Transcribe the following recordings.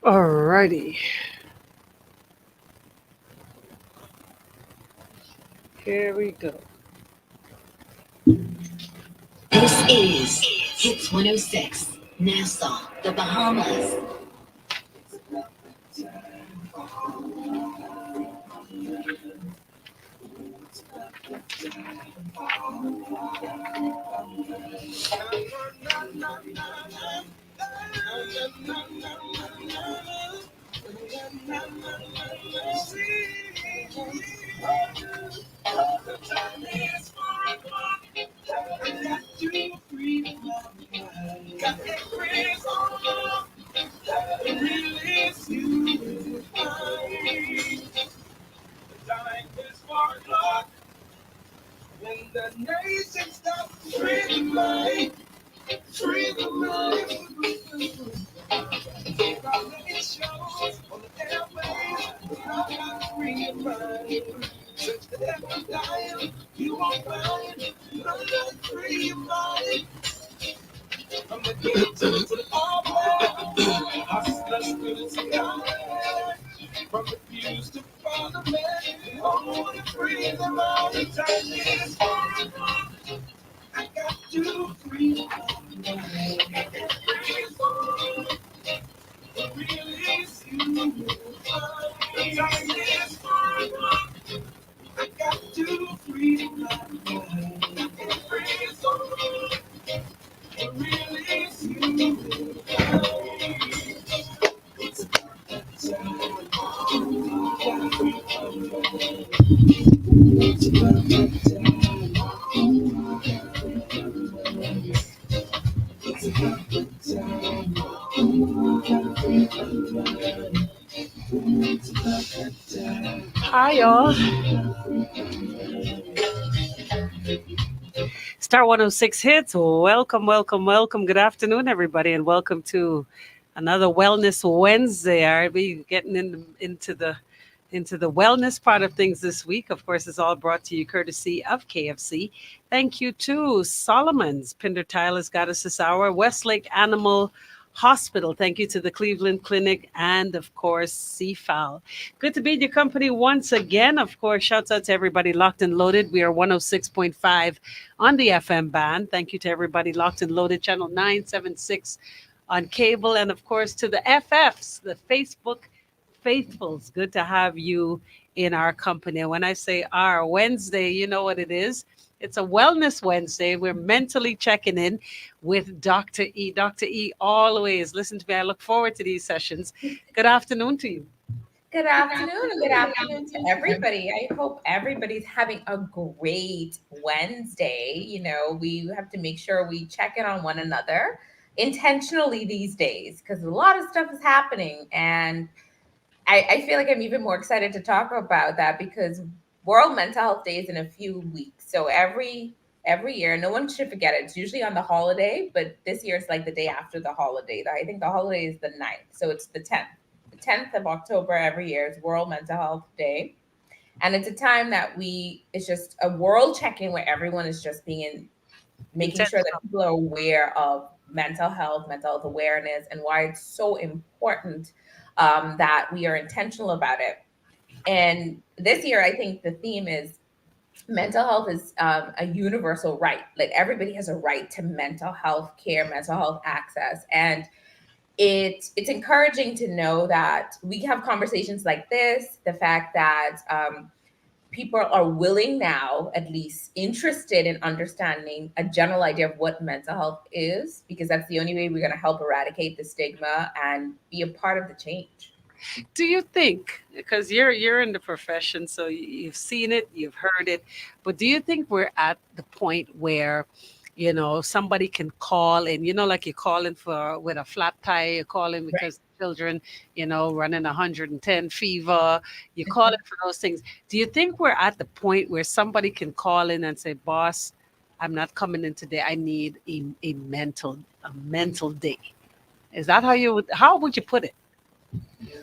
Alrighty, here we go. This is Hits 106, Nassau, the Bahamas. Hi, y'all. Star 106 hits. Welcome, welcome, welcome. Good afternoon, everybody, and welcome to another Wellness Wednesday. I'll be getting into the wellness part of things this week. Of course, it's all brought to you courtesy of KFC. Thank you to Solomon's. Pinder Tyler's got us this hour. Westlake Animal Hospital. Thank you to the Cleveland Clinic and, of course, CFAL. Good to be in your company once again. Of course, shouts out to everybody locked and loaded. We are 106.5 on the FM band. Thank you to everybody locked and loaded, channel 976 on cable, and of course to the FFs, the Facebook faithfuls. Good to have you in our company. And when I say our Wednesday, you know what it is. It's a Wellness Wednesday. We're mentally checking in with Dr. E. Dr. E, always listen to me. I look forward to these sessions. Good afternoon to you. Good afternoon, and good afternoon to everybody. I hope everybody's having a great Wednesday. We have to make sure we check in on one another intentionally these days because a lot of stuff is happening. And I feel like I'm even more excited to talk about that because World Mental Health Day is in a few weeks. So every year, no one should forget it. It's usually on the holiday, but this year it's like the day after the holiday. I think the holiday is the 9th. So it's the 10th. The 10th of October every year is World Mental Health Day. And it's a time that it's just a world check-in where everyone is just making sure that people are aware of mental health awareness, and why it's so important that we are intentional about it. And this year, I think the theme is mental health is a universal right. Like everybody has a right to mental health care, mental health access, and it's encouraging to know that we have conversations like this. The fact that people are willing now, at least interested in understanding a general idea of what mental health is, because that's the only way we're going to help eradicate the stigma and be a part of the change. Do you think, because you're in the profession, so you've seen it, you've heard it, but do you think we're at the point where, somebody can call in, like you're calling for with a flat tire, you're calling Right. because children, running 110 fever, you're calling for those things. Do you think we're at the point where somebody can call in and say, boss, I'm not coming in today. I need a mental day. Is that how would you put it?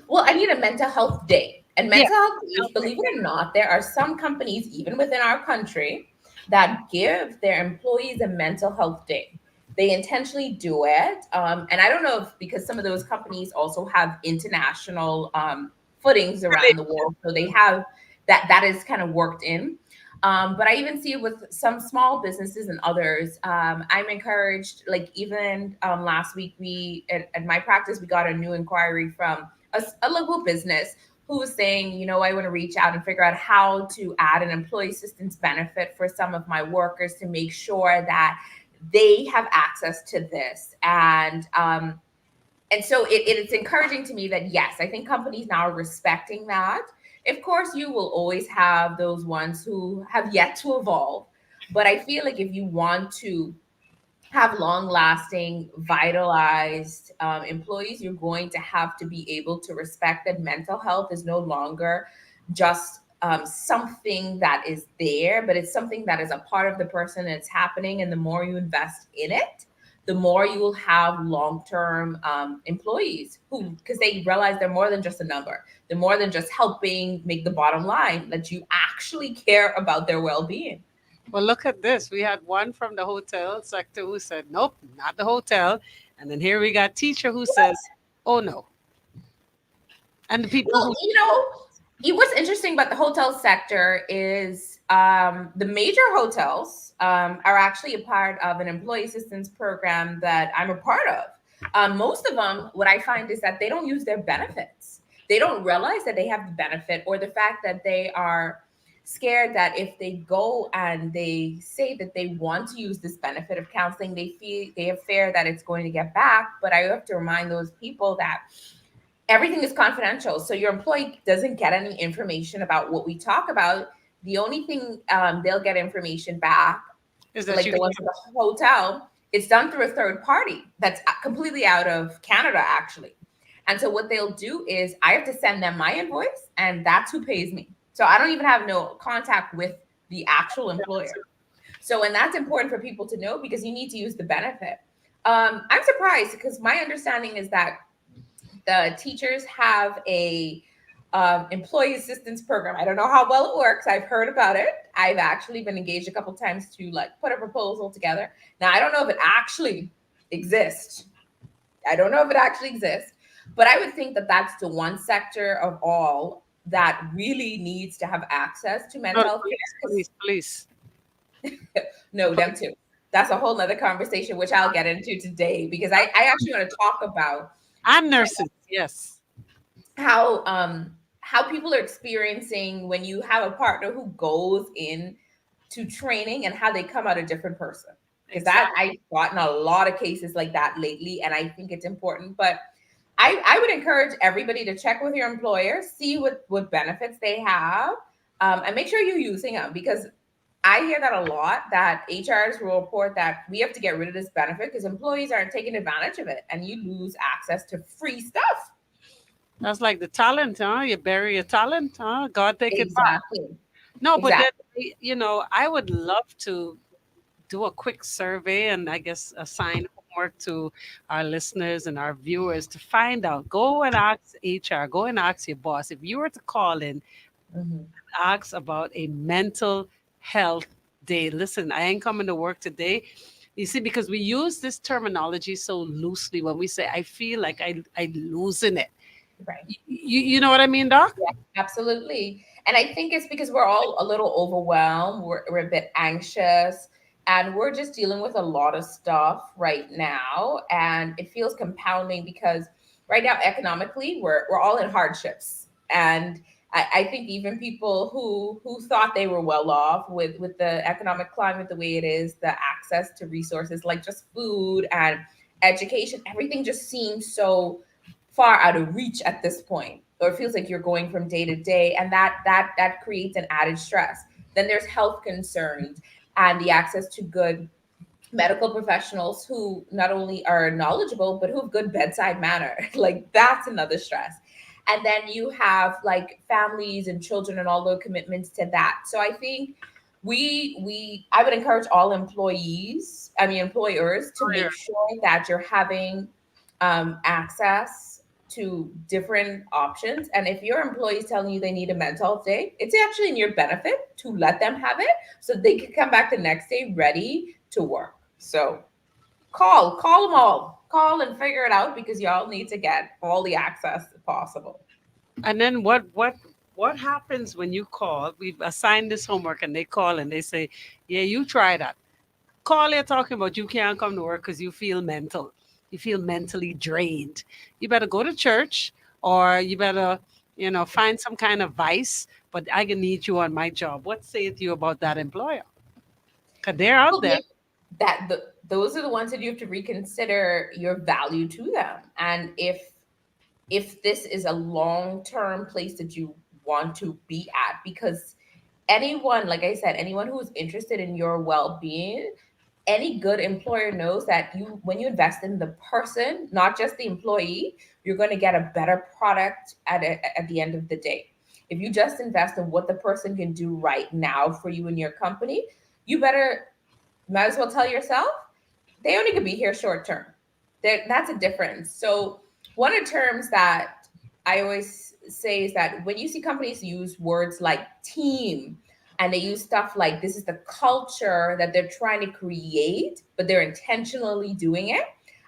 Well, I need a mental health day. And Yeah. mental health days, believe it or not, there are some companies, even within our country, that give their employees a mental health day. They intentionally do it. And I don't know if because some of those companies also have international footings around the world. So they have that is kind of worked in. But I even see it with some small businesses and others. I'm encouraged, like even last week, at my practice, we got a new inquiry from a local business who was saying, I want to reach out and figure out how to add an employee assistance benefit for some of my workers to make sure that they have access to this. And so it's encouraging to me that yes, I think companies now are respecting that. Of course, you will always have those ones who have yet to evolve. But I feel like if you want to have long lasting, vitalized employees, you're going to have to be able to respect that mental health is no longer just something that is there, but it's something that is a part of the person and it's happening. And the more you invest in it, the more you will have long-term employees who, because they realize they're more than just a number. They're more than just helping make the bottom line, that you actually care about their well-being. Well, look at this. We had one from the hotel sector who said, nope, not the hotel. And then here we got teacher who says, oh no. And the people Well, who what's interesting about the hotel sector is the major hotels are actually a part of an employee assistance program that I'm a part of. Most of them, what I find is that they don't use their benefits. They don't realize that they have the benefit, or the fact that they are scared that if they go and they say that they want to use this benefit of counseling, they have fear that it's going to get back. But I have to remind those people that everything is confidential. So your employee doesn't get any information about what we talk about. The only thing they'll get information back, is that like you the ones at the hotel, it's done through a third party that's completely out of Canada, actually. And so what they'll do is I have to send them my invoice, and that's who pays me. So I don't even have no contact with the actual employer. So, and that's important for people to know because you need to use the benefit. I'm surprised because my understanding is that the teachers have a employee assistance program. I don't know how well it works. I've heard about it. I've actually been engaged a couple times to like put a proposal together. Now I don't know if it actually exists. I don't know if it actually exists, but I would think that that's the one sector of all that really needs to have access to mental health care. please. No, them too. That's a whole nother conversation, which I'll get into today because I actually want to talk about And nurses, yes. How people are experiencing when you have a partner who goes in to training and how they come out a different person. Because that I've gotten a lot of cases like that lately, and I think it's important. But I would encourage everybody to check with your employer, see what benefits they have, and make sure you're using them because I hear that a lot, that HRs will report that we have to get rid of this benefit because employees aren't taking advantage of it and you lose access to free stuff. That's like the talent, huh? You bury your talent, huh? God take it back. Exactly. No, but Exactly. then, I would love to do a quick survey and I guess assign homework to our listeners and our viewers to find out. Go and ask HR, go and ask your boss. If you were to call in, Mhm. ask about a mental health day. Listen, I ain't coming to work today. You see, because we use this terminology so loosely when we say, I feel like I losing it. Right. You know what I mean, Doc? Yeah, absolutely. And I think it's because we're all a little overwhelmed. We're a bit anxious and we're just dealing with a lot of stuff right now. And it feels compounding because right now, economically, we're all in hardships. And I think even people who thought they were well off with the economic climate the way it is, the access to resources like just food and education, everything just seems so far out of reach at this point, or it feels like you're going from day to day, and that creates an added stress. Then there's health concerns and the access to good medical professionals who not only are knowledgeable but who have good bedside manner. Like that's another stress. And then you have like families and children and all the commitments to that. So I think I would encourage all employers to make sure that you're having access to different options. And if your employee is telling you they need a mental health day, it's actually in your benefit to let them have it so they can come back the next day ready to work. So call them all. Call and figure it out because y'all need to get all the access possible. And then what happens when you call? We've assigned this homework and they call and they say, "Yeah, you try that." Call you're talking about you can't come to work because you feel mental. You feel mentally drained. You better go to church or you better, find some kind of vice, but I can need you on my job. What sayeth you about that employer? Because they're out Well, there. those are the ones that you have to reconsider your value to them, and if this is a long-term place that you want to be at, because anyone, like I said, anyone who is interested in your well-being, any good employer knows that you, when you invest in the person, not just the employee, you're going to get a better product at the end of the day. If you just invest in what the person can do right now for you and your company, you better might as well tell yourself they only can be here short term. That's a difference. So one of the terms that I always say is that when you see companies use words like team, and they use stuff like this is the culture that they're trying to create, but they're intentionally doing it,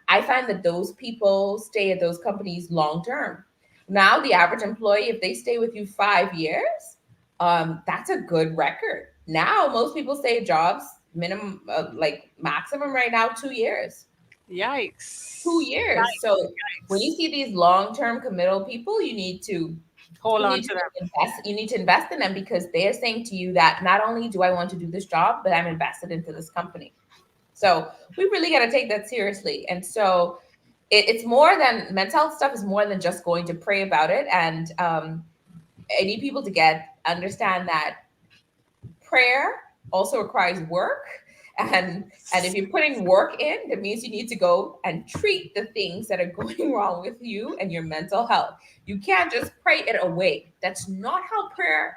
I find that those people stay at those companies long term. Now, the average employee, if they stay with you 5 years, that's a good record. Now, most people stay at jobs minimum, like maximum right now, 2 years. Two Yikes. years. So when you Yikes. see these long-term committal people, you need to Hold you on need to to them. invest. You need to invest in them because they're saying to you that not only do I want to do this job, but I'm invested into this company. So we really got to take that seriously. And so it's more than mental health stuff is more than just going to pray about it. And I need people to understand that prayer also requires work, and if you're putting work in, that means you need to go and treat the things that are going wrong with you and your mental health. You can't just pray it away. That's not how prayer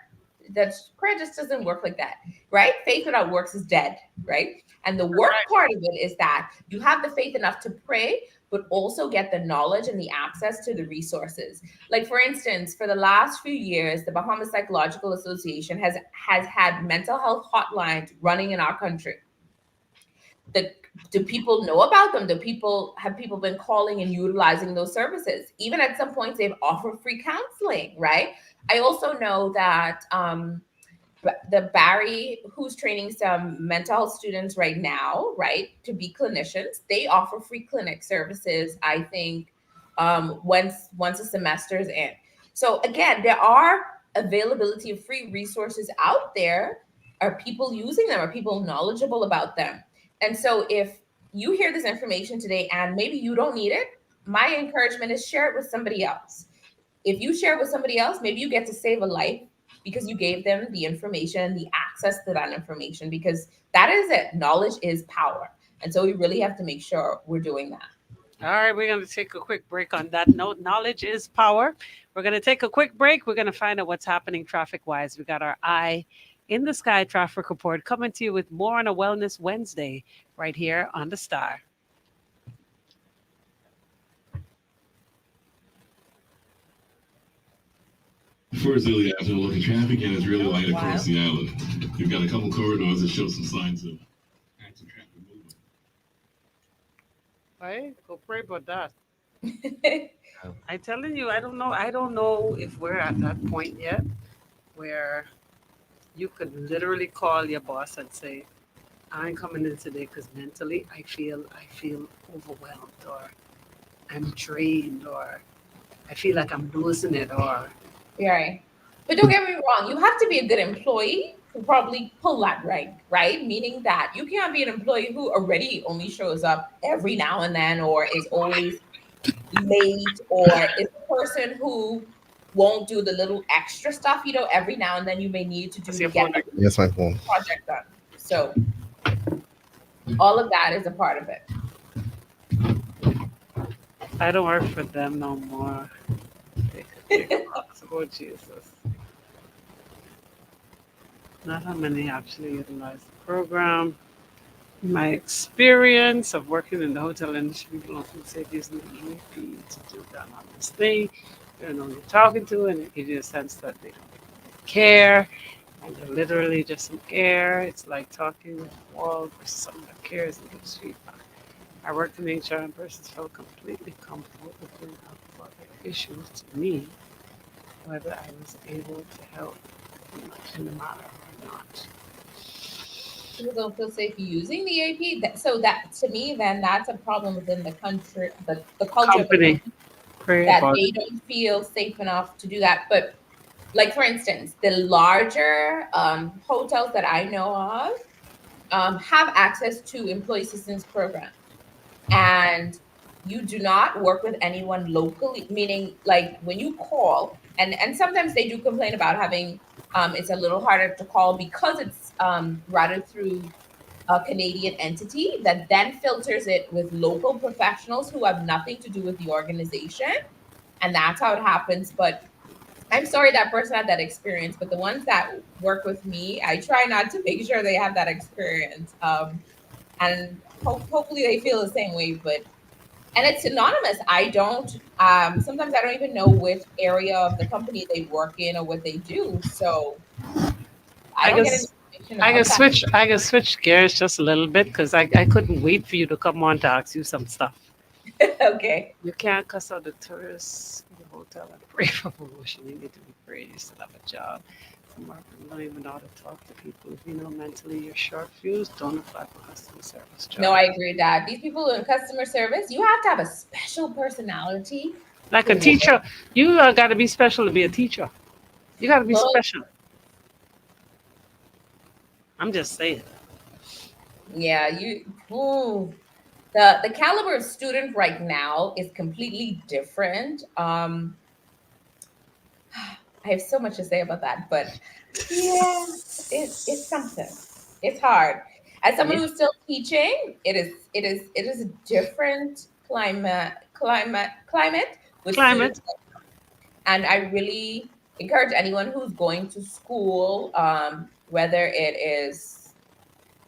just doesn't work like that, right? Faith without works is dead, right? And the work Right. part of it is that you have the faith enough to pray, but also get the knowledge and the access to the resources. Like for instance, for the last few years, the Bahamas Psychological Association has had mental health hotlines running in our country. The, do people know about them? Have people been calling and utilizing those services? Even at some points, they've offered free counseling, right? I also know that the Barry, who's training some mental health students right now, right, to be clinicians, they offer free clinic services, I think, once a semester's in. So again, there are availability of free resources out there. Are people using them? Are people knowledgeable about them? And so if you hear this information today and maybe you don't need it, my encouragement is share it with somebody else. If you share it with somebody else, maybe you get to save a life because you gave them the information, the access to that information, because that is it. Knowledge is power. And so we really have to make sure we're doing that. All right, we're going to take a quick break on that note. Knowledge is power. We're going to take a quick break. We're going to find out what's happening traffic wise. We got our eye in the sky traffic report coming to you with more on a Wellness Wednesday right here on the Star. First, early afternoon local traffic, and it's really light Wow. across the island. You've got a couple corridors that show some signs of active traffic movement. Right? Go pray about that. I'm telling you, I don't know. I don't know if we're at that point yet where you could literally call your boss and say, "I'm coming in today because mentally I feel overwhelmed, or I'm drained, or I feel like I'm losing it, or Right. But don't get me wrong, you have to be a good employee to probably pull that rank, right? Meaning that you can't be an employee who already only shows up every now and then, or is always late, or is a person who won't do the little extra stuff, every now and then you may need to do That's to your get phone. the Yes, my phone. project done. So all of that is a part of it. I don't work for them no more. They could take us. Oh Jesus! Not how many actually utilize the program. My experience of working in the hotel industry, people often say there's no need to do that on this thing. You don't know who you're talking to, and it gives you a sense that they don't care, and they're literally just some air. It's like talking with a wall versus someone that cares and gives feedback. I worked in HR and persons felt completely comfortable opening up about their issues to me, whether I was able to help in the matter or not. People don't feel safe using the AP. So that to me, then that's a problem within the country, the culture of the Company, company, pray that about they it. don't feel safe enough to do that. But like for instance, the larger hotels that I know of have access to employee assistance program, and you do not work with anyone locally. Meaning, like when you call, and sometimes they do complain about having it's a little harder to call because it's routed through a Canadian entity that then filters it with local professionals who have nothing to do with the organization. And that's how it happens. But I'm sorry that person had that experience. But the ones that work with me, I try not to make sure they have that experience. And hopefully they feel the same way. But and it's anonymous. I don't sometimes I don't even know which area of the company they work in or what they do. So I I don't get any guess information about that. I can switch gears just a little bit because I couldn't wait for you to come on to ask you some stuff. Okay. You can't cuss out the tourists in the hotel and pray for promotion. You need to be prayed. You still have a job. Some people don't even know how to talk to people. If you know mentally you're short fused, don't apply for customer service No, job. I agree with that these people in customer service, you have to have a special personality Like to a work. teacher, you got to be special to be a teacher. You got to be Well, special. I'm just saying. yeah, the caliber of student right now is completely different. I have so much to say about that, but yeah, it's something. It's hard. As someone Yeah. who's still teaching, it is a different climate with Climate. students. And I really encourage anyone who's going to school, whether it is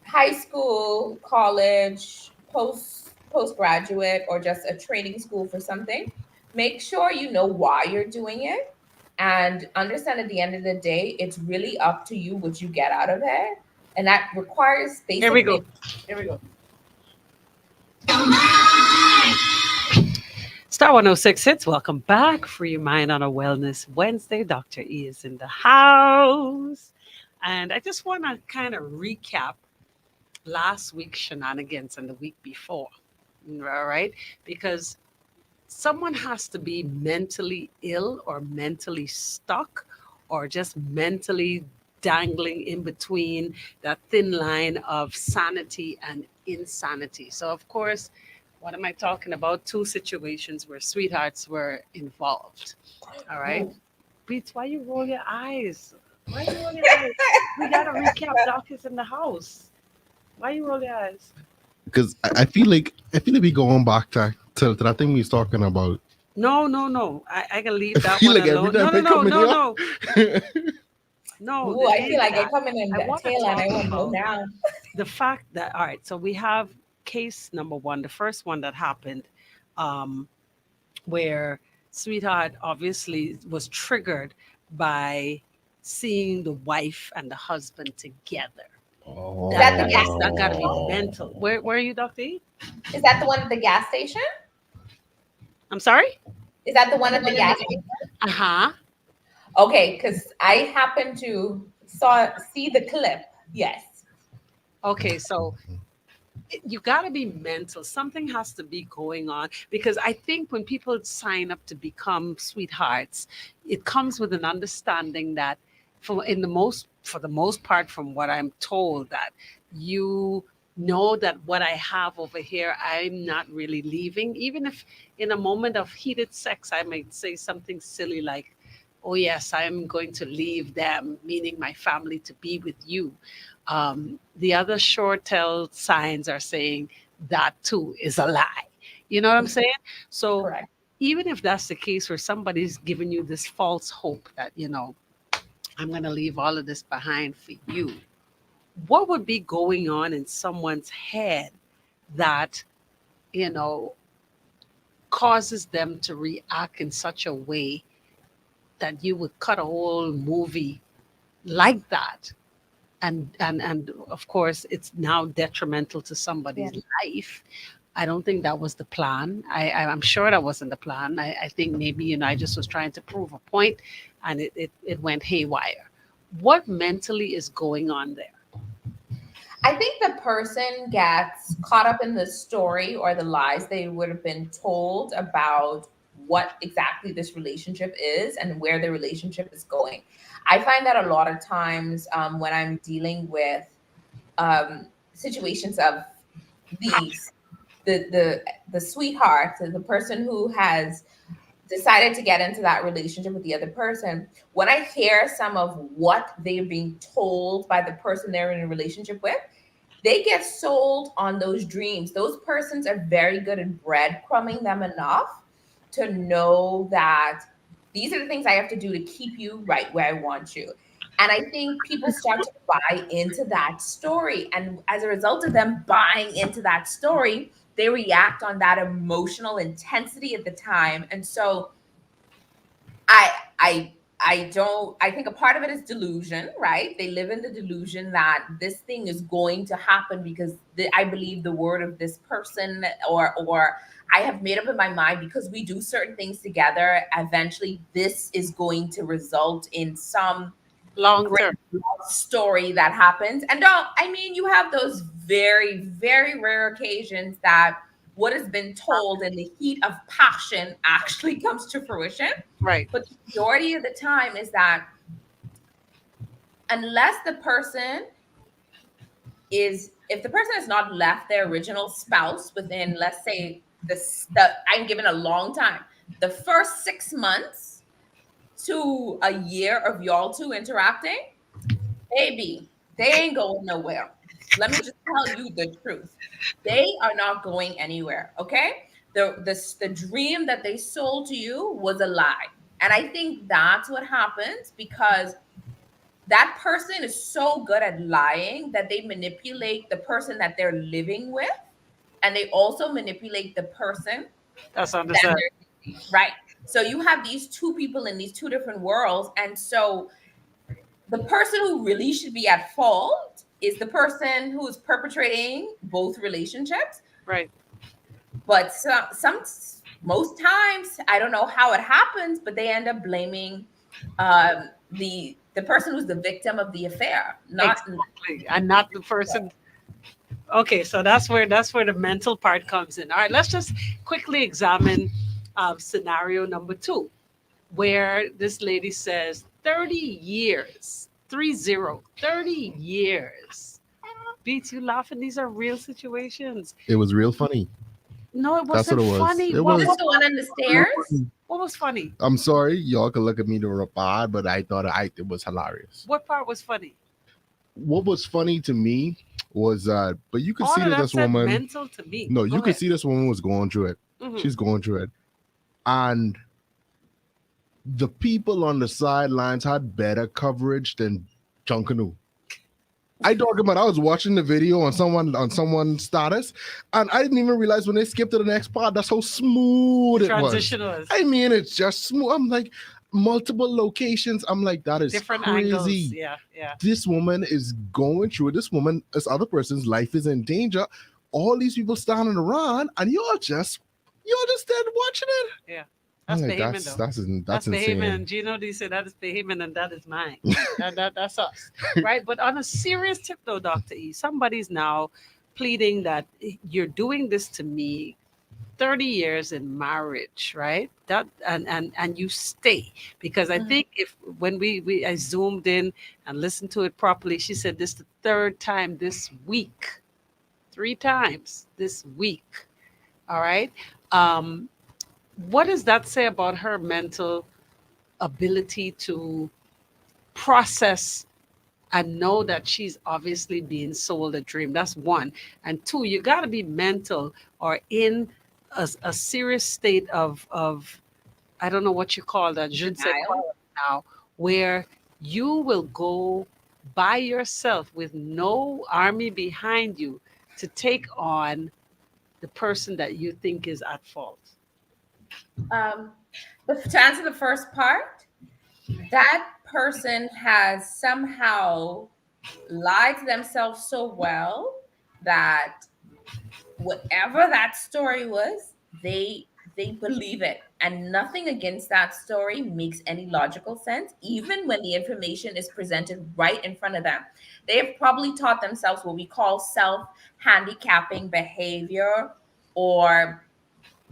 high school, college, postgraduate, or just a training school for something, make sure you know why you're doing it and understand at the end of the day, it's really up to you what you get out of it. And that requires Here we basic things. go. Here we go. Star 106 hits. Welcome back. Free your mind on a Wellness Wednesday. Dr. E is in the house. And I just want to kind of recap last week's shenanigans and the week before. All right. Because someone has to be mentally ill or mentally stuck or just mentally dangling in between that thin line of sanity and insanity. So, of course, what am I talking about? Two situations where sweethearts were involved. All right. Ooh. Beats, why you roll your eyes? Why you roll your eyes? We got to recap. Doc is in the house. Why you roll your eyes? Because I feel like we going back to that thing we was talking about. No, no, no. I can I leave that feel one like every alone. No, time no, I no, come in no, here, no. No, Ooh, it I feel ain't like I that. come in I the want to tail and I talk want to go about down. the fact that, all right, so we have case number one, the first one that happened, um, where Sweetheart obviously was triggered by seeing the wife and the husband together. Is that the gas? That gotta be mental. Where are you, Dr. E? Is that the one at the gas station? I'm sorry? Is that the one at the gas station? Uh-huh. Okay, because I happened to see the clip. Yes. Okay, so you got to be mental. Something has to be going on because I think when people sign up to become sweethearts, it comes with an understanding that, for the most part, from what I'm told, that you know that what I have over here, I'm not really leaving. Even if in a moment of heated sex, I might say something silly like, "Oh yes, I'm going to leave them," meaning my family, to be with you. The other short tell signs are saying that too is a lie. You know what I'm saying? So Correct. even if that's the case where somebody's giving you this false hope that, I'm going to leave all of this behind for you, what would be going on in someone's head that, you know, causes them to react in such a way that you would cut a whole movie like that? And of course it's now detrimental to Yeah. somebody's life. I don't think that was the plan. I'm sure that wasn't the plan. I think maybe, I just was trying to prove a point and it went haywire. What mentally is going on there? I think the person gets caught up in the story or the lies they would have been told about what exactly this relationship is and where the relationship is going. I find that a lot of times when I'm dealing with situations of these, the sweetheart, the person who has decided to get into that relationship with the other person, when I hear some of what they're being told by the person they're in a relationship with, they get sold on those dreams. Those persons are very good at breadcrumbing them enough to know that these are the things I have to do to keep you right where I want you. And I think people start to buy into that story. And as a result of them buying into that story, they react on that emotional intensity at the time. And so I I I think a part of it is delusion, right? They live in the delusion that this thing is going to happen because I believe the word of this person, or I have made up in my mind because we do certain things together, eventually this is going to result in some Long great term. love story that happens. And don't, I mean, you have those very, very rare occasions that what has been told in the heat of passion actually comes to fruition. Right. But the majority of the time is that unless the person is, if the person has not left their original spouse within, let's say, I'm given a long time, the first 6 months to a year of y'all two interacting, baby, they ain't going nowhere. Let me just tell you the truth. They are not going anywhere. Okay. The dream that they sold to you was a lie. And I think that's what happens because that person is so good at lying that they manipulate the person that they're living with. And they also manipulate the person That's that understood. they're, right. So you have these two people in these two different worlds. And so the person who really should be at fault is the person who is perpetrating both relationships. Right. But some most times, I don't know how it happens, but they end up blaming the person who's the victim of the affair, not Exactly. And not the person. Okay, so that's where the mental part comes in. All right, let's just quickly examine scenario number 2, where this lady says 30 years, 30 years. Beats, you laughing? These are real situations. It was real funny. No, it That's wasn't what it was. funny. It What was. just the one on the stairs. what was funny? I'm sorry, y'all can look at me to reply, but I thought it was hilarious. What part was funny? What was funny to me was but you could All see of that that this said woman. mental to me. No, Go you could ahead. see this woman was going through it. Mhm. She's going through it, and the people on the sidelines had better coverage than Chunkanu. I talking about. I was watching the video on someone's status, and I didn't even realize when they skipped to the next part. That's how smooth it was. Transition was I mean, it's just smooth. I'm like multiple locations. I'm like, that is different crazy. angles. Yeah, yeah. This woman is going through it. This woman, this other person's life is in danger. All these people standing around, and you're just dead watching it. Yeah. I'm That's like, behaving though. that's behaving. insane. Gino D said that is behaving and that is mine. That's us. Right. But on a serious tip though, Dr. E, somebody's now pleading that you're doing this to me 30 years in marriage, right? That and you stay. Because I think if when I zoomed in and listened to it properly, she said this the third time this week. 3 times this week. All right. What does that say about her mental ability to process and know that she's obviously being sold a dream? That's one. And two, you got to be mental or in a serious state of I don't know what you call that, je ne sais quoi Denial. now, where you will go by yourself with no army behind you to take on the person that you think is at fault. But to answer the first part, that person has somehow lied to themselves so well that whatever that story was, they believe it, and nothing against that story makes any logical sense, even when the information is presented right in front of them. They have probably taught themselves what we call self-handicapping behavior, or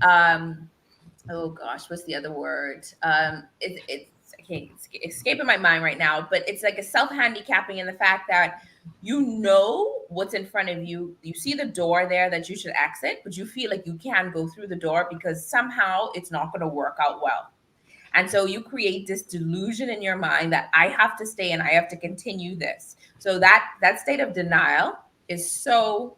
oh gosh, what's the other word? It's I can't, it's escaping my mind right now, but it's like a self-handicapping in the fact that you know what's in front of you. You see the door there that you should exit, but you feel like you can't go through the door because somehow it's not going to work out well. And so you create this delusion in your mind that I have to stay and I have to continue this. So that state of denial is so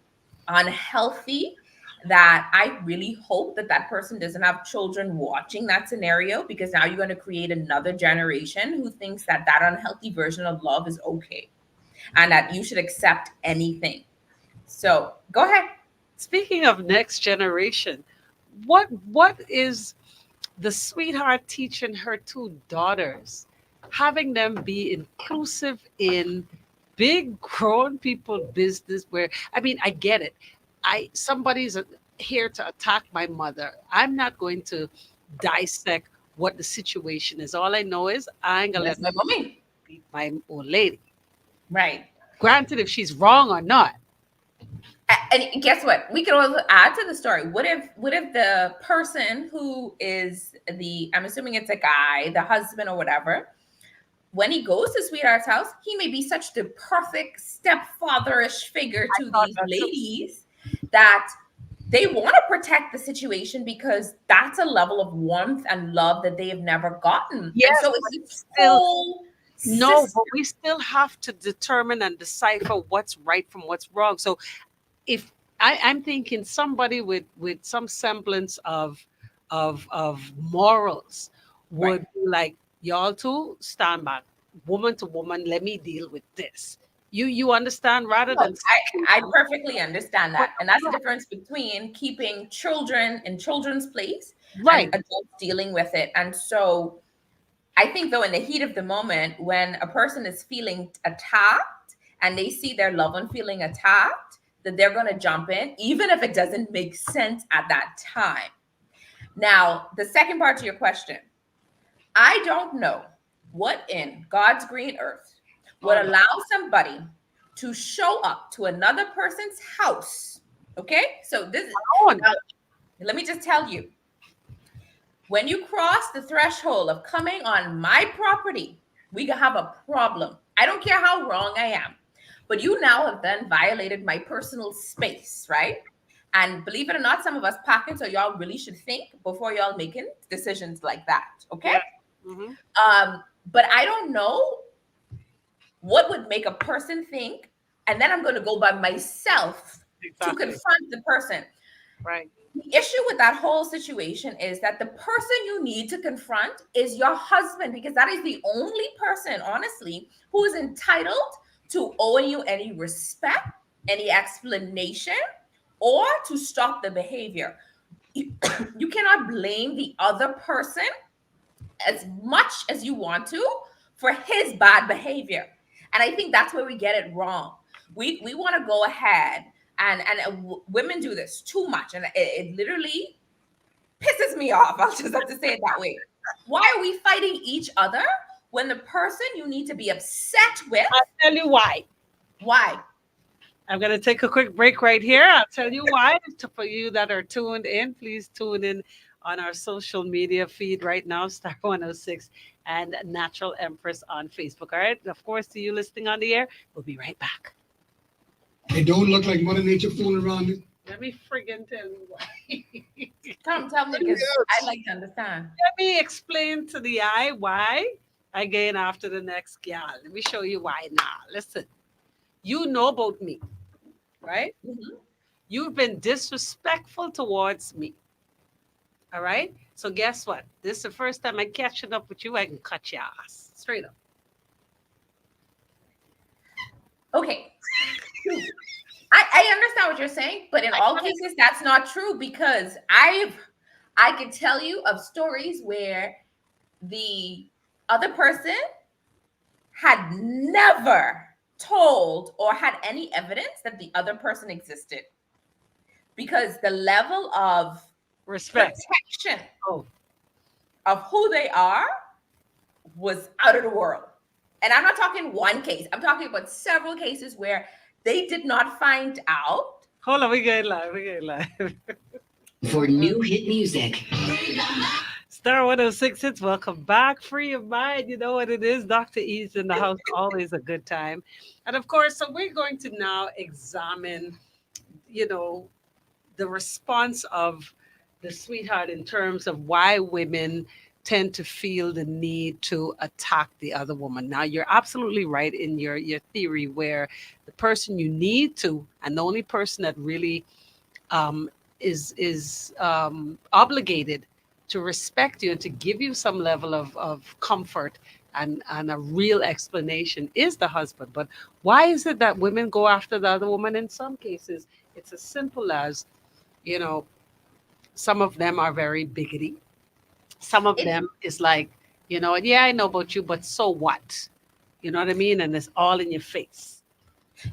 unhealthy that I really hope that that person doesn't have children watching that scenario, because now you're going to create another generation who thinks that that unhealthy version of love is okay and that you should accept anything. So go ahead. Speaking of next generation, what is the sweetheart teaching her two daughters, having them be inclusive in big grown people business? Where, I mean, I get it. Somebody's here to attack my mother. I'm not going to dissect what the situation is. All I know is I ain't gonna That's let my mommy. beat my old lady. Right. Granted, if she's wrong or not. And guess what? We can also add to the story. What if the person who is I'm assuming it's a guy, the husband or whatever, when he goes to sweetheart's house, he may be such the perfect stepfatherish figure to these ladies that they want to protect the situation because that's a level of warmth and love that they have never gotten. Yes, and so it's still- whole No, system. but we still have to determine and decipher what's right from what's wrong. So if I'm thinking somebody with some semblance of morals would Right. be like, y'all two stand back, woman to woman, let me deal with this. You understand, rather No, than I perfectly understand that. And that's the difference between keeping children in children's place right. and adults dealing with it. And so I think, though, in the heat of the moment, when a person is feeling attacked and they see their loved one feeling attacked, that they're going to jump in, even if it doesn't make sense at that time. Now, the second part to your question, I don't know what in God's green earth would allow somebody to show up to another person's house. Okay, so this is, now, let me just tell you, when you cross the threshold of coming on my property, we can have a problem. I don't care how wrong I am, but you now have then violated my personal space, right? And believe it or not, some of us pockets, so y'all really should think before y'all making decisions like that. Okay. Mhm. But I don't know what would make a person think, and then I'm going to go by myself to Exactly. confront the person. Right. The issue with that whole situation is that the person you need to confront is your husband, because that is the only person, honestly, who is entitled to owe you any respect, any explanation, or to stop the behavior. You cannot blame the other person as much as you want to for his bad behavior. And I think that's where we get it wrong. We want to go ahead and women do this too much, and it literally pisses me off. I'll just have to say it that way. Why are we fighting each other when the person you need to be upset with? I'll tell you why. Why? I'm going to take a quick break right here. I'll tell you why. For you that are tuned in, please tune in on our social media feed right now, Star 106 and Natural Empress on Facebook. All right. Of course, to you listening on the air, we'll be right back. It don't look like Mother Nature fooling around it. Let me friggin' tell you why. Tell me, because I'd like to understand. Let me explain to the eye why I gain after the next gal. Let me show you why now. Listen, you know about me, right? Mhm. You've been disrespectful towards me. All right. So guess what? This is the first time I'm catching up with you. I can cut your ass straight up. Okay. I understand what you're saying, but in all cases, that's not true, because I can tell you of stories where the other person had never told or had any evidence that the other person existed, because the level of Respect. protection Oh, of who they are was out of the world. And I'm not talking one case. I'm talking about several cases where they did not find out. hold on. We get live. We get live. For new hit music. Star 106 hits. Welcome back. Free your mind. You know what it is. Dr. E's in the house. Always a good time. And of course, so we're going to now examine, you know, the response of the sweetheart in terms of why women tend to feel the need to attack the other woman. Now, you're absolutely right in your theory where the person you need to, and the only person that really is obligated to respect you and to give you some level of comfort and a real explanation is the husband. But why is it that women go after the other woman? In some cases, it's as simple as, you know, some of them are very biggity. Some of them is like, you know, yeah, I know about you, but so what? You know what I mean? And it's all in your face.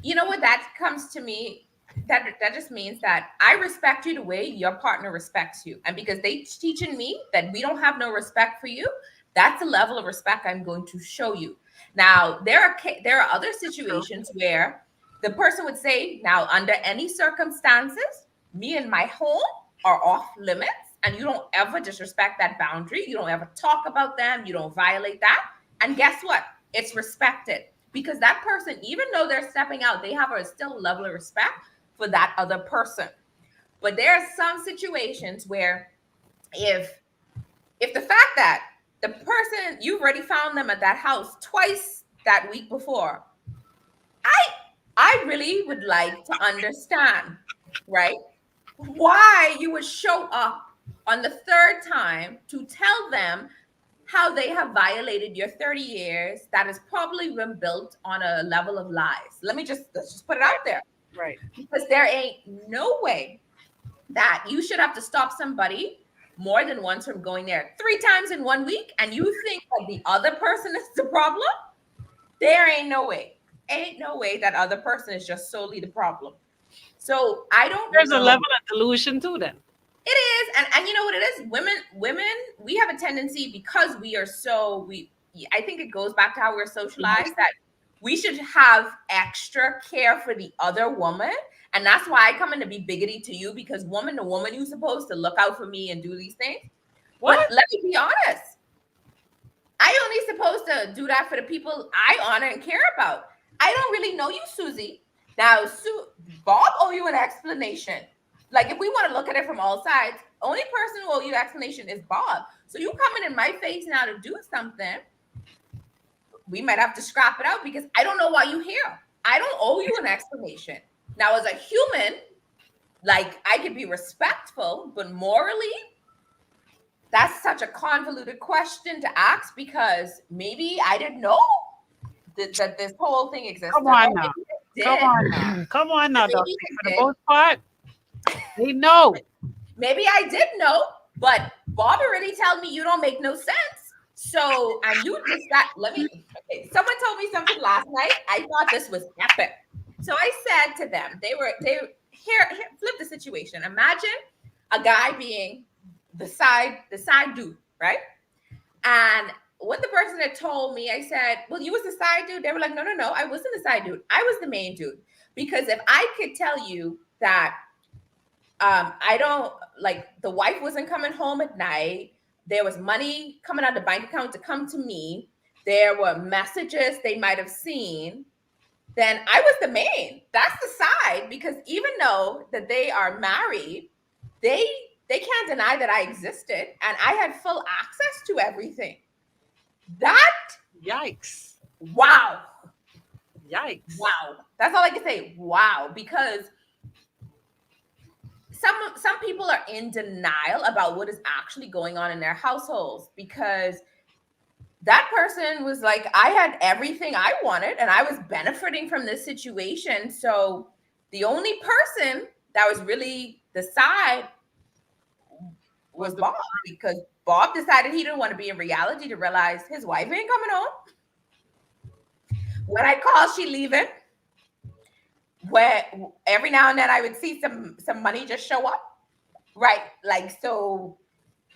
You know what that comes to me? That just means that I respect you the way your partner respects you. And because they teaching me that we don't have no respect for you, that's the level of respect I'm going to show you. Now, there are other situations where the person would say, now, under any circumstances, me and my home are off limits, and you don't ever disrespect that boundary. You don't ever talk about them. You don't violate that. And guess what? It's respected because that person, even though they're stepping out, they have a still level of respect for that other person. But there are some situations where if the fact that the person, you've already found them at that house twice that week before, I really would like to understand, right? Why you would show up on the third time to tell them how they have violated your 30 years that has probably been built on a level of lies. Let's just put it out there. Right. Because there ain't no way that you should have to stop somebody more than once from going there 3 times in 1 week, and you think that the other person is the problem. There ain't no way. Ain't no way that other person is just solely the problem. So I don't There's know. a level of delusion too then. It is, and you know what it is? Women, we have a tendency because I think it goes back to how we're socialized that we should have extra care for the other woman. And that's why I come in to be biggity to you, because woman to woman, you're supposed to look out for me and do these things. What? But let me be honest. I only supposed to do that for the people I honor and care about. I don't really know you, Susie. Now, Bob owe you an explanation. Like, if we want to look at it from all sides, only person who owe you an explanation is Bob. So you coming in my face now to do something, we might have to scrap it out because I don't know why you're here. I don't owe you an explanation. Now, as a human, like, I could be respectful, but morally, that's such a convoluted question to ask because maybe I didn't know that this whole thing existed. Come on now. Come on now, Dr. For the most part, they know. Maybe I did know, but Bob already told me you don't make no sense. So, and you just got, someone told me something last night. I thought this was epic. So I said to them, here, flip the situation. Imagine a guy being the side dude, right? And when the person had told me, I said, well, you was the side dude. They were like, no, I wasn't the side dude. I was the main dude. Because if I could tell you that I don't, like, the wife wasn't coming home at night, there was money coming out of the bank account to come to me, there were messages they might have seen, then I was the main. That's the side, because even though that they are married, they can't deny that I existed and I had full access to everything. That, Yikes. wow. Yikes. Wow. That's all I can say. Wow. Because some people are in denial about what is actually going on in their households, because that person was like, I had everything I wanted and I was benefiting from this situation. So the only person that was really the side was Bob, because Bob decided he didn't want to be in reality to realize his wife ain't coming home. When I call, she leaving. where every now and then I would see some money just show up, right? Like, so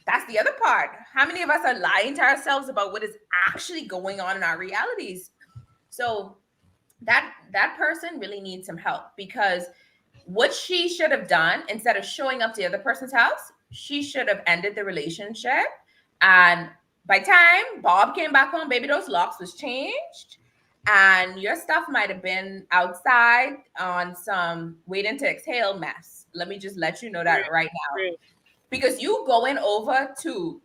that's the other part. How many of us are lying to ourselves about what is actually going on in our realities? So that person really needs some help, because what she should have done, instead of showing up to the other person's house, she should have ended the relationship. And by time Bob came back home, baby, those locks was changed, and your stuff might have been outside on some waiting to exhale mess. Let me just let you know that right now, because you going over to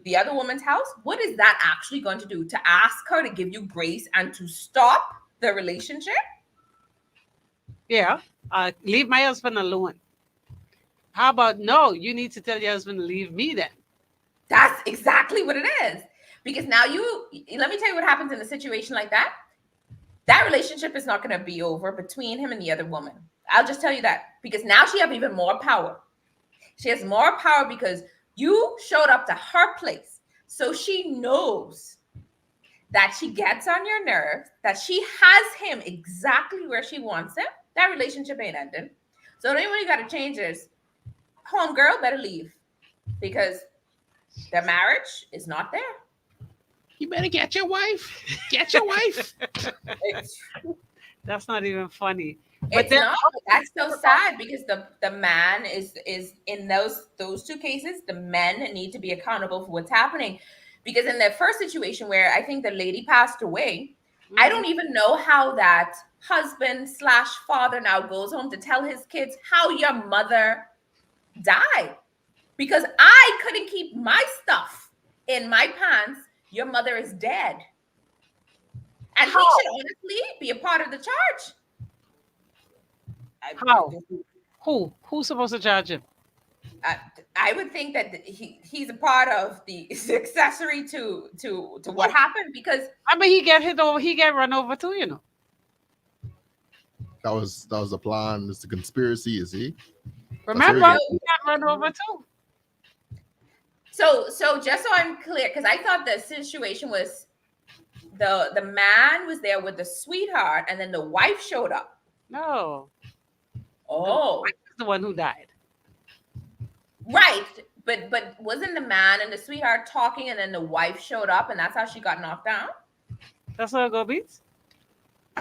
the other woman's house, what is that actually going to do? To ask her to give you grace and to stop the relationship? Yeah. Leave my husband alone. How about no? You need to tell your husband to leave me then. That's exactly what it is. Because now let me tell you what happens in a situation like that. That relationship is not going to be over between him and the other woman. I'll just tell you that, because now she has even more power. She has more power because you showed up to her place. So she knows that she gets on your nerves, that she has him exactly where she wants him. That relationship ain't ending. So the only way you got to change is, homegirl better leave, because the marriage is not there. You better get your wife. Get your wife. That's not even funny. But that's so sad, because the man is in those two cases, the men need to be accountable for what's happening. Because in the first situation where I think the lady passed away, I don't even know how that husband / father now goes home to tell his kids how your mother died, because I couldn't keep my stuff in my pants. Your mother is dead. And he should honestly be a part of the charge. How? Who's supposed to charge him? I would think that he's a part of the accessory to what happened, because I mean, he get hit over, he get run over too, you know. That was the plan. It's the conspiracy, is he? Remember, he got run over too. So just so I'm clear, because I thought the situation was the man was there with the sweetheart, and then the wife showed up. No. Oh, The wife is the one who died. Right, but wasn't the man and the sweetheart talking, and then the wife showed up, and that's how she got knocked down? That's how it go, Beats?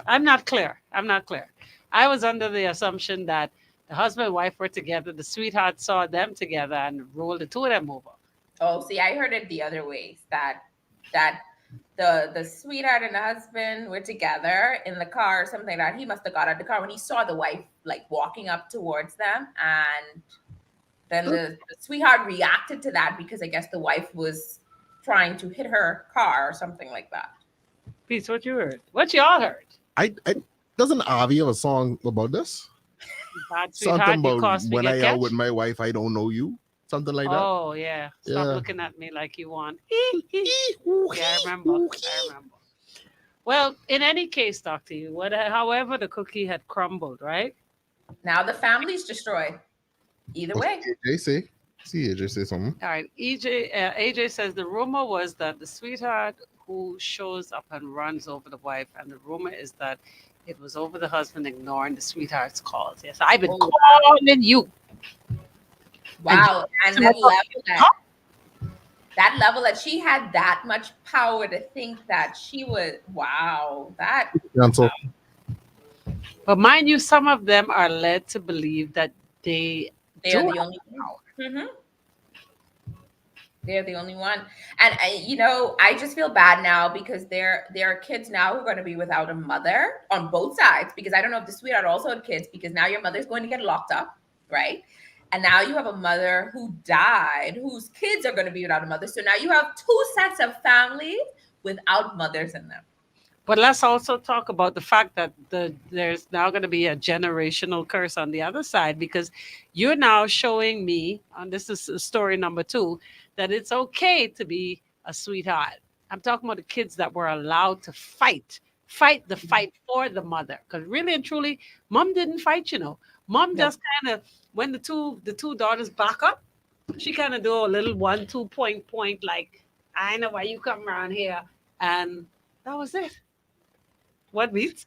I'm not clear. I was under the assumption that the husband and wife were together. The sweetheart saw them together and rolled the two of them over. Oh, see, I heard it the other ways, that the sweetheart and the husband were together in the car or something like that. He must have got out of the car when he saw the wife like walking up towards them, and then the sweetheart reacted to that, because I guess the wife was trying to hit her car or something like that. Peace, what you heard? What y'all heard? I doesn't Avi have a song about this? Bad sweetheart, Something you about cost me when get I catch? out with my wife, I don't know you. Something like that. Oh, yeah. Stop Yeah. looking at me like you want. Yeah, I remember. Well, in any case, Dr. You, however the cookie had crumbled, right? Now the family's destroyed. Either way. AJ say? See AJ say something. All right. AJ says the rumor was that the sweetheart who shows up and runs over the wife, and the rumor is that it was over the husband ignoring the sweetheart's calls. Yes, I've been calling you. Wow. And that level that she had that much power to think that she was, wow, that. Cancel. But mind you, some of them are led to believe that they're the only one. Mm-hmm. They're the only one. And I just feel bad now, because there are kids now who are going to be without a mother on both sides, because I don't know if the sweetheart also had kids, because now your mother's going to get locked up, right? And now you have a mother who died, whose kids are going to be without a mother. So now you have two sets of families without mothers in them. But let's also talk about the fact that there's now going to be a generational curse on the other side, because you're now showing me, and this is story number 2, that it's okay to be a sweetheart. I'm talking about the kids that were allowed to fight the fight for the mother. Because really and truly, mom didn't fight, Mom just kind of, when the two daughters back up, she kind of do a little 1-2 point, like, I know why you come around here. And that was it. What means?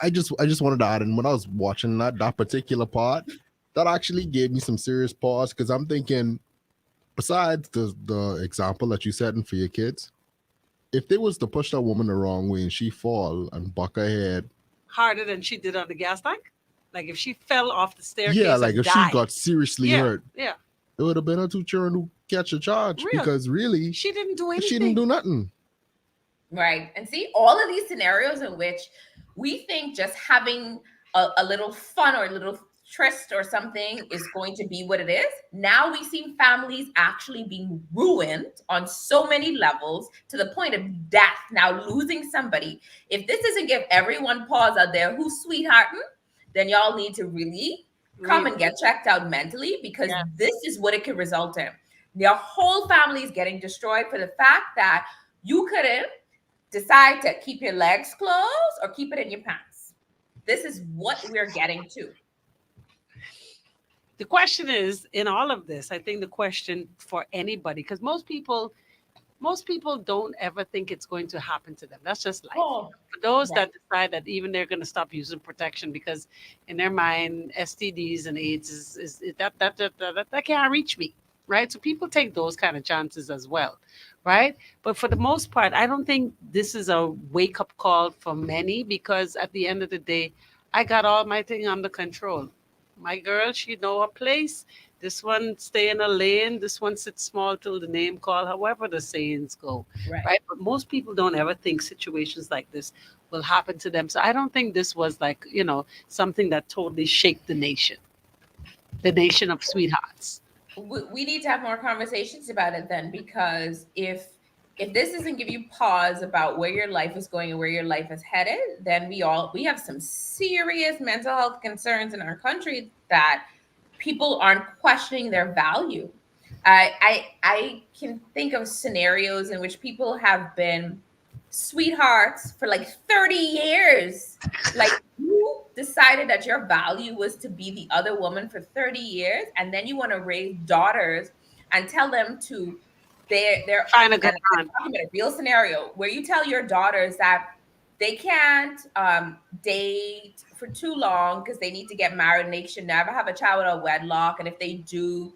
I just wanted to add in when I was watching that particular part, that actually gave me some serious pause because I'm thinking, besides the example that you set in for your kids, if they was to push that woman the wrong way and she fall and buck her head, Harder than she did on the gas tank. Like if she fell off the staircase, yeah, like and if died. she got seriously yeah, hurt, yeah, it would have been her too children who catch a charge Real. because really she didn't do anything. she didn't do nothing. Right. And see, all of these scenarios in which we think just having a little fun or a little tryst or something is going to be what it is. Now we see families actually being ruined on so many levels to the point of death, now losing somebody. If this doesn't give everyone pause out there who's sweethearting, then y'all need to really come and get checked out mentally, because Yes. this is what it could result in. Your whole family is getting destroyed for the fact that you couldn't decide to keep your legs closed or keep it in your pants. This is what we're getting to. The question is, in all of this, I think the question for anybody, because most people don't ever think it's going to happen to them. That's just life. Oh, For those right. that decide that even they're going to stop using protection because in their mind STDs and AIDS is that can't reach me, right? So people take those kind of chances as well, right? But for the most part, I don't think this is a wake up call for many, because at the end of the day, I got all my thing under control. My girl, she know her place. This one stay in a lane. This one sits small till the name call. However the sayings go, Right. right? But most people don't ever think situations like this will happen to them. So I don't think this was like something that totally shake the nation of sweethearts. We need to have more conversations about it then, because if this doesn't give you pause about where your life is going and where your life is headed, then we have some serious mental health concerns in our country that people aren't questioning their value. I can think of scenarios in which people have been sweethearts for like 30 years. Like, you decided that your value was to be the other woman for 30 years, and then you want to raise daughters and tell them to they're Find a good I'm talking about a real scenario where you tell your daughters that they can't date for too long because they need to get married and they should never have a child without wedlock, and if they do,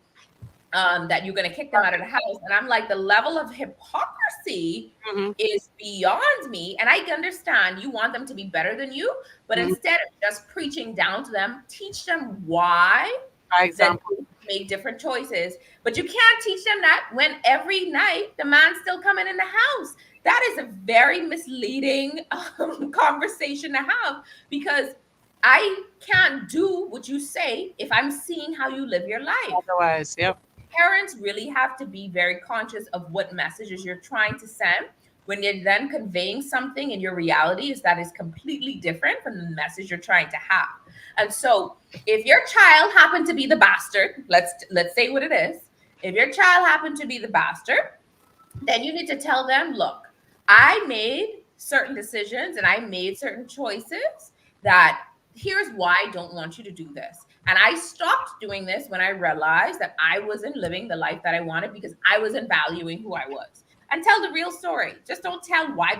that you're going to kick them out of the house. And I'm like, the level of hypocrisy Mhm. is beyond me. And I understand you want them to be better than you, but Mhm. instead of just preaching down to them, teach them why By that example. they make different choices. But you can't teach them that when every night the man's still coming in the house. That is a very misleading conversation to have, because I can't do what you say if I'm seeing how you live your life. Otherwise, yep. Parents really have to be very conscious of what messages you're trying to send when you're then conveying something in your reality that is completely different from the message you're trying to have. And so if your child happened to be the bastard, let's say what it is. If your child happened to be the bastard, then you need to tell them, look, I made certain decisions and I made certain choices that here's why I don't want you to do this. And I stopped doing this when I realized that I wasn't living the life that I wanted because I wasn't valuing who I was. And tell the real story. Just don't tell why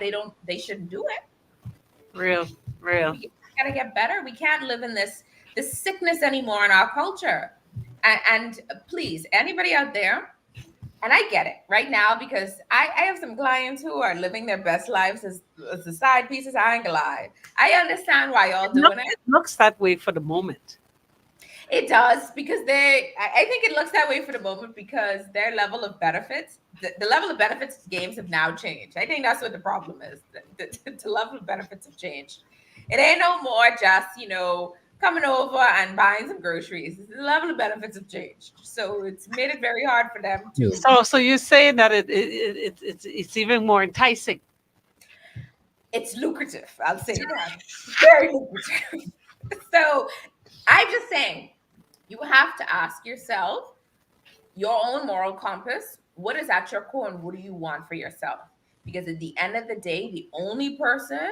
they shouldn't do it. Real. We gotta get better. We can't live in this sickness anymore in our culture. And please, anybody out there, and I get it right now, because I have some clients who are living their best lives as the side pieces. I ain't gonna lie. I understand why y'all doing it. It looks that way for the moment. It does, because I think it looks that way for the moment because their level of benefits, the level of benefits games have now changed. I think that's what the problem is. The level of benefits have changed. It ain't no more just, coming over and buying some groceries. The level of benefits have changed. So it's made it very hard for them to. So you're saying that it's even more enticing. It's lucrative. I'll say that. Very lucrative. So I'm just saying, you have to ask yourself your own moral compass. What is at your core and what do you want for yourself? Because at the end of the day, the only person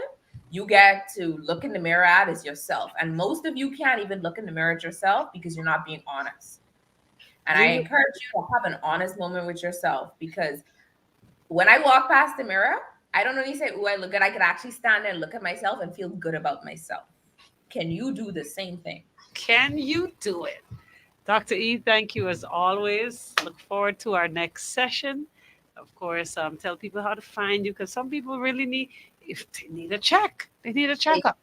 you get to look in the mirror at is yourself. And most of you can't even look in the mirror at yourself because you're not being honest. And I encourage you to have an honest moment with yourself, because when I walk past the mirror, I don't only say, "Ooh, I look good." I could actually stand there and look at myself and feel good about myself. Can you do the same thing? Can you do it? Dr. E, thank you as always. Look forward to our next session. Of course, tell people how to find you because some people really need, if they need a check, they need a checkup.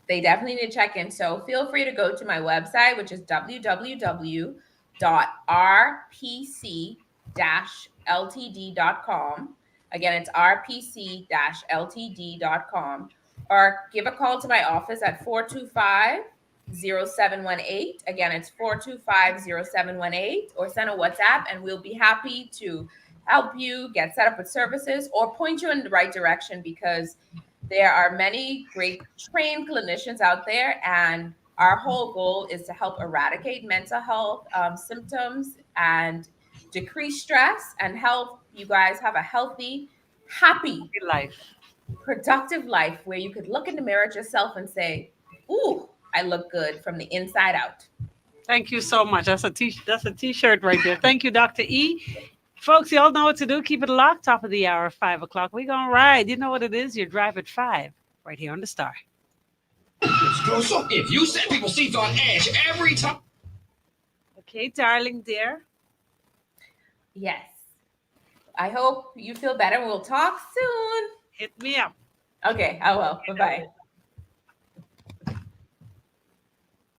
They definitely need to check in. So feel free to go to my website, which is www.rpc-ltd.com. Again, it's rpc-ltd.com. Or give a call to my office at 425-0718. Again, it's 425-0718. Or send a WhatsApp, and we'll be happy to help you get set up with services or point you in the right direction, because there are many great trained clinicians out there, and our whole goal is to help eradicate mental health symptoms and decrease stress and help you guys have a healthy, happy, Life. productive life where you could look in the mirror at yourself and say, "Ooh, I look good from the inside out." Thank you so much. That's a t-shirt right there. Thank you, Dr. E. Folks, y'all know what to do. Keep it locked. Top of the hour, 5 o'clock. We're going to ride. You know what it is. You drive at 5 right here on The Star. So if you set people's seats on edge every time. Okay, darling dear. Yes. I hope you feel better. We'll talk soon. Hit me up. Okay, I will. Bye-bye.